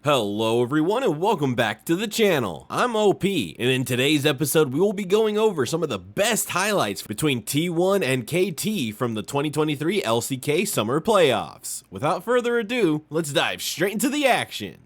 Hello everyone and welcome back to the channel. I'm OP, and in today's episode we will be going over some of the best highlights between T1 and KT from the 2023 LCK Summer Playoffs. Without further ado, let's dive straight into the action.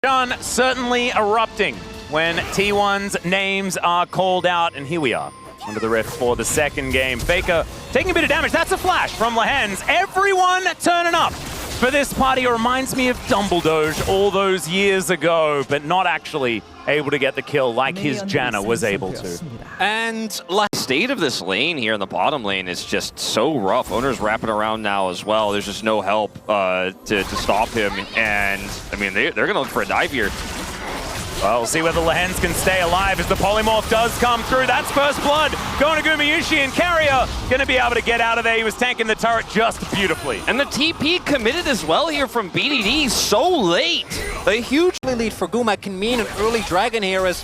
Done certainly erupting when T1's names are called out, and here we are under the rift for the second game. Faker taking a bit of damage. That's a flash from Lehens. Everyone turning up for this party. It reminds me of Dumbledore all those years ago, but not actually able to get the kill like his Janna was able to. And the state of this lane here in the bottom lane is just so rough. Owner's wrapping around now as well. There's just no help to stop him. And, I mean, they're going to look for a dive here. Well, we'll see whether Lehens can stay alive as the polymorph does come through. That's first blood going to Gumayushi, and Carrier going to be able to get out of there. He was tanking the turret just beautifully. And the TP committed as well here from BDD so late. A huge lead for Guma can mean an early dragon here as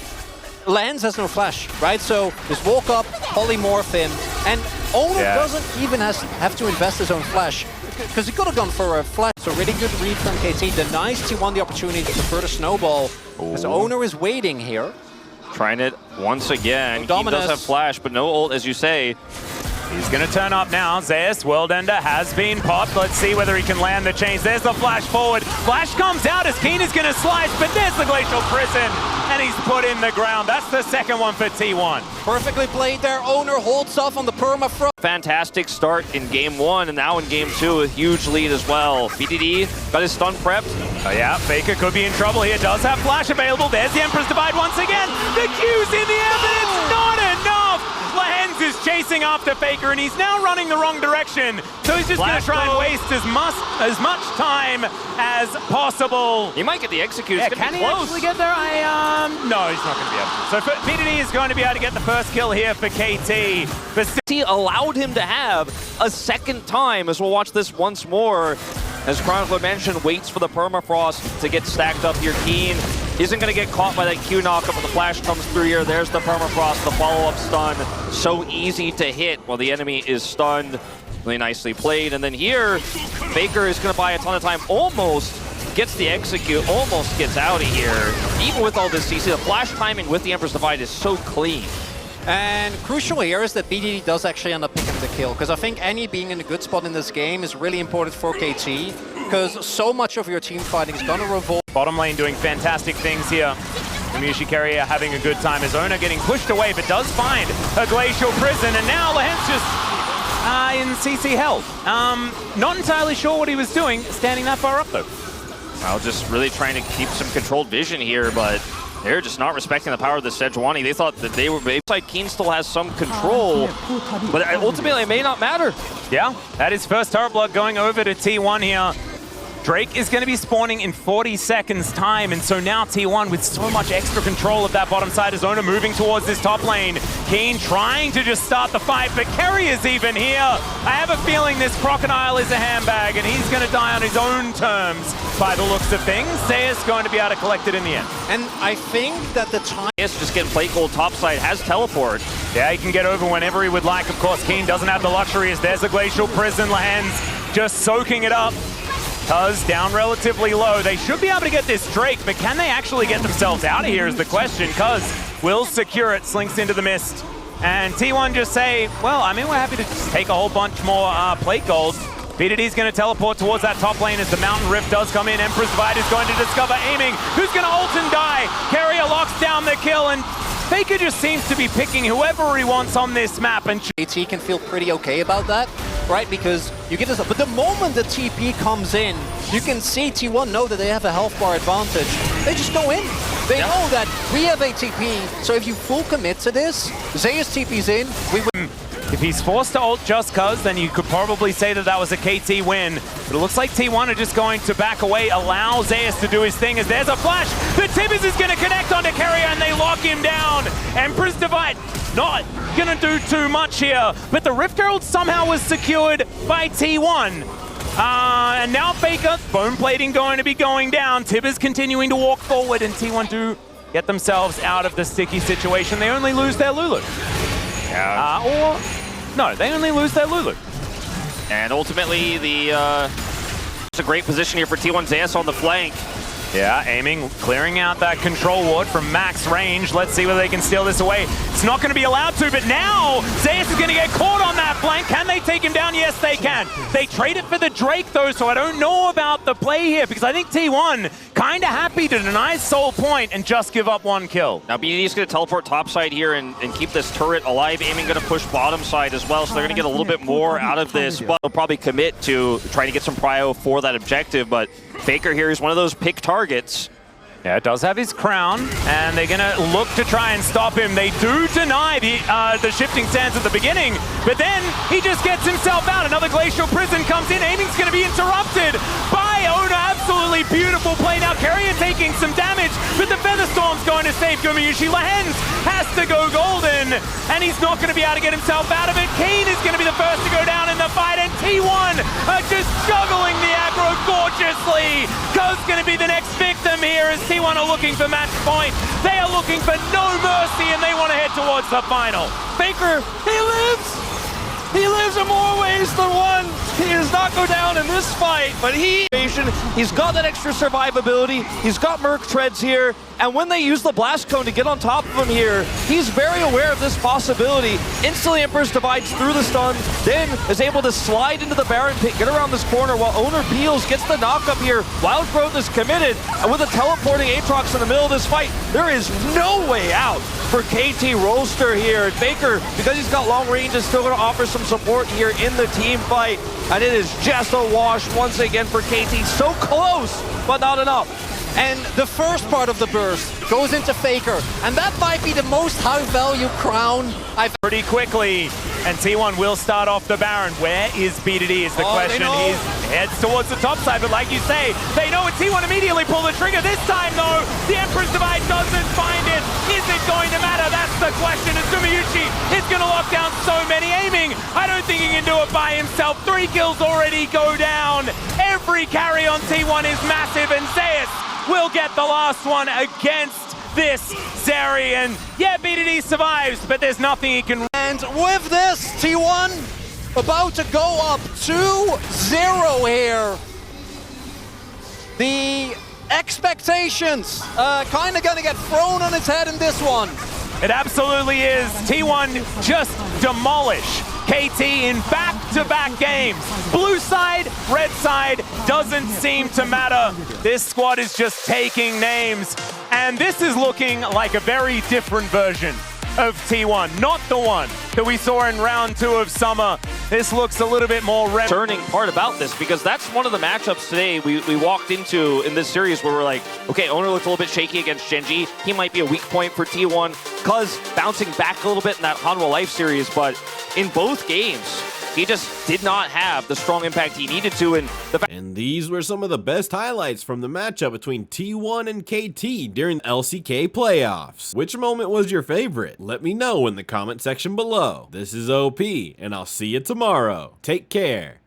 Lehens has no flash, right? So just walk up, polymorph him, and Owner doesn't even have to invest his own flash, because he could have gone for a flash. So really good read from KT, denies T1 the opportunity to further snowball. As Owner is waiting here. Trying it once again. He does have flash, but no ult, as you say. He's going to turn up now. Zeus, World Ender has been popped. Let's see whether he can land the chains. There's the flash forward. Flash comes out as Keen is going to slice, but there's the Glacial Prison, and he's put in the ground. That's the second one for T1. Perfectly played there. Owner holds off on the permafrost. Fantastic start in game one, and now in game two, a huge lead as well. BDD got his stun prepped. Oh yeah, Faker could be in trouble here. Does have flash available. There's the Emperor's Divide once again. The Q's in the air, but it's not enough. Lehens is chasing after Faker, and he's now running the wrong direction. So he's just going to try and waste as much time as possible. He might get the execute. Yeah, can he actually get there? No, he's not going to be able to. So BDD is going to be able to get the first kill here for KT. He allowed him to have a second time, as we'll watch this once more. As Chronicler mentioned, waits for the permafrost to get stacked up here. Keen isn't going to get caught by that Q knockup, but the flash comes through here. There's the permafrost, the follow-up stun. So easy to hit while the enemy is stunned. Really nicely played. And then here, Faker is going to buy a ton of time. Almost gets the execute, almost gets out of here. Even with all this CC, the flash timing with the Emperor's Divide is so clean. And crucial here is that BDD does actually end up picking the kill, because I think Annie being in a good spot in this game is really important for KT, because so much of your team fighting is going to revolve. Bottom lane doing fantastic things here. Gumayushi Carrier having a good time. His owner getting pushed away, but does find a Glacial Prison, and now Lehens just in CC hell. Not entirely sure what he was doing, standing that far up though. Well, just really trying to keep some controlled vision here, but they're just not respecting the power of the Sejuani. They thought that they were... Keen still has some control, but ultimately it may not matter. Yeah, that is first turret blood going over to T1 here. Drake is going to be spawning in 40 seconds time, and so now T1 with so much extra control of that bottom side. His owner moving towards this top lane. Keen trying to just start the fight, but Carrier's even here. I have a feeling this Crocodile is a handbag, and he's going to die on his own terms by the looks of things. Zeus going to be able to collect it in the end. And I think that the time... Yes, just getting plate gold topside, has teleport. Yeah, he can get over whenever he would like. Of course, Keen doesn't have the luxury as there's a Glacial Prison. Lehens just soaking it up. Cuz down relatively low. They should be able to get this Drake, but can they actually get themselves out of here is the question. Cuz will secure it, slinks into the mist. And T1 just say, well, I mean, we're happy to just take a whole bunch more plate gold. BDD's going to teleport towards that top lane as the Mountain Rift does come in. Emperor's Divide is going to discover aiming. Who's going to ult and die? Carrier locks down the kill, and Faker just seems to be picking whoever he wants on this map. And KT can feel pretty okay about that, right? Because you get this, but the moment the TP comes in, you can see T1 know that they have a health bar advantage. They just go in. They know that we have a TP, so if you full commit to this, Zeus TP's in, we win. If he's forced to ult just cuz, then you could probably say that that was a KT win. But it looks like T1 are just going to back away, allow Zeus to do his thing as there's a flash. The Tibbers is going to connect onto Carrier and they lock him down. Emperor's Divide not going to do too much here, but the Rift Herald somehow was secured by T1. And now Faker, bone plating going to be going down. Tibbers continuing to walk forward, and T1 do get themselves out of the sticky situation. They only lose their Lulu. Yeah. No, they only lose their Lulu. And ultimately, it's a great position here for T1 Zeus on the flank. Yeah, aiming, clearing out that control ward from max range. Let's see whether they can steal this away. It's not going to be allowed to, but now Zeus is going to get caught on that flank. Can they take him down? Yes, they can. They trade it for the Drake, though, so I don't know about the play here, because I think T1 kind of happy to deny Soul Point and just give up one kill. Now BDD is going to teleport top side here and keep this turret alive. Aiming going to push bottom side as well, so they're going to get a little bit more out of this, but they'll probably commit to trying to get some prio for that objective. But Faker here is one of those pick targets. Yeah, it does have his crown, and they're going to look to try and stop him. They do deny the shifting sands at the beginning, but then he just gets himself out. Another Glacial Prison comes in. Aiming's going to be interrupted by Owner. Absolutely beautiful play. Now Carrier taking some damage, but the Featherstorm's going to save Gumayushi. Lehens has to go golden, and he's not going to be able to get himself out of it. Kane is going to be the first to go down in the fight, and T1 are just juggling the aggro gorgeously. Ko's going to be the next victim here as T1 are looking for match point. They are looking for no mercy, and they want to head towards the final. Faker, he lives! He lives in more ways than one. He does not go down in this fight, but he's got that extra survivability. He's got Merc Treads here, and when they use the Blast Cone to get on top of him here, he's very aware of this possibility. Instantly Empress divides through the stun, then is able to slide into the Baron pit, get around this corner while Owner peels, gets the knock up here. Wild Growth is committed, and with a teleporting Aatrox in the middle of this fight, there is no way out for KT Rolster here. And Faker, because he's got long range, is still going to offer some support here in the team fight, and it is just a wash once again for KT. So close, but not enough. And the first part of the burst goes into Faker, and that might be the most high-value crown I've... Pretty quickly, and T1 will start off the Baron. Where is BDD is the question. He heads towards the top side, but like you say, they know it. T1 immediately pull the trigger. This time, though, the Emperor's Divide doesn't find it. Is it going to matter? That's the question. As Gumayushi is going to lock down so many. Aiming, I don't think he can do it by himself. 3 kills already go down. Every carry on T1 is massive, and Zeus will get the last one against this Zeri. And yeah, BDD survives, but there's nothing he can... And with this, T1 about to go up 2-0 here. The expectations kind of going to get thrown on its head in this one. It absolutely is. T1 just demolish KT in back-to-back games. Blue side, red side, doesn't seem to matter. This squad is just taking names. And this is looking like a very different version of T1. Not the one that we saw in round 2 of Summer. This looks a little bit more turning part about this, because that's one of the matchups today we walked into in this series where we're like, okay, Owner looked a little bit shaky against Genji. He might be a weak point for T1, because bouncing back a little bit in that Hanwha Life series, but in both games, he just did not have the strong impact he needed to. And these were some of the best highlights from the matchup between T1 and KT during the LCK playoffs. Which moment was your favorite? Let me know in the comment section below. This is OP, and I'll see you tomorrow. Take care.